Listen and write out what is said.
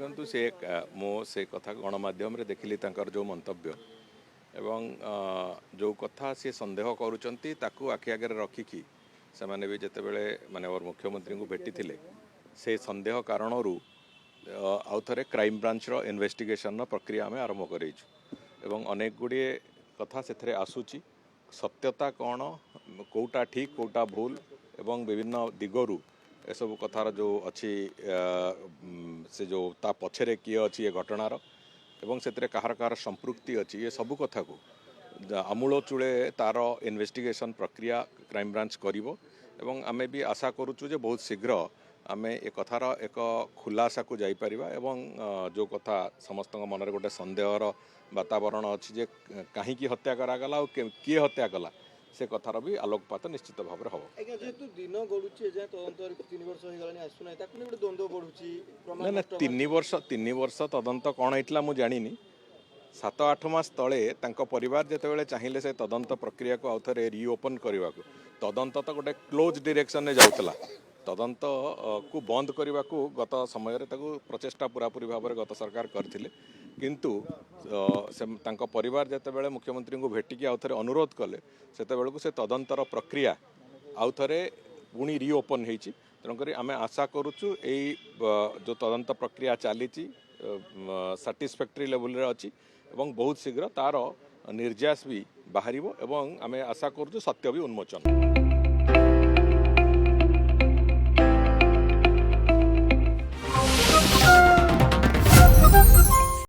देखु से मो से कथा गणमाध्यम देखिली जो मंतव्य एवं जो कथा सी सन्देह करुँच आखि आगे रखिकी से मैंने भी जिते बड़े माने मुख्यमंत्री को भेटी से सन्देह कारण आउ थे क्राइम ब्रांचर इन्वेस्टिगेशन प्रक्रिया आम आरंभ करें अनेक गुड़े कथा से आसूची सत्यता कौन कौटा ठीक कौटा भूल एवं विभिन्न दिगरु एसबू कथार जो अच्छी से जो ता पछरे किए अच्छी ये घटनार एवं से कहार कहार संपृक्ति अच्छी ये सबू कथा को आमूल चूले तार इन्वेस्टिगेशन प्रक्रिया क्राइम ब्रांच करिवो एवं आमे भी आशा करूचु जे बहुत शीघ्र आमे एक कथार एक खुलासा को जाई परिबा एवं जो कथा समस्त मन में गोटे संदेहर वातावरण अच्छी जे कहीं हत्या करागला और किए हत्या कला से कथार भी आलोकपात निश्चित भाव में हम जेहेतु दिन गड़ुचे तदंत 3 वर्ष हो गलानी आसुना ताकू गोटे द्वंद्व बढ़ुची ना 3 वर्ष तदंत कौन होता मुझे जानी 7-8 मास तले परिवार जिते चाहिए से तदंत प्रक्रिया को आउ थे रिओपन करने को तदंत तो गोटे क्लोज डायरेक्शन में जाऊला तदंत को बंद करने को गत समय प्रचेषा पूरापूरी भाव में गत सरकार करथिले किंतु से परिवार जिते मुख्यमंत्री को भेटिकी आउ थे अनुरोध कले से से तदंतर प्रक्रिया आउ थे पुणी रिओपन होती तेणुक आम आशा करुचु जो तदंत प्रक्रिया चली साटिस्फैक्टरी लेवल रे अच्छी एवं बहुत शीघ्र तार निर्यास भी बाहर एवं आम आशा करुचु सत्य भी उन्मोचन।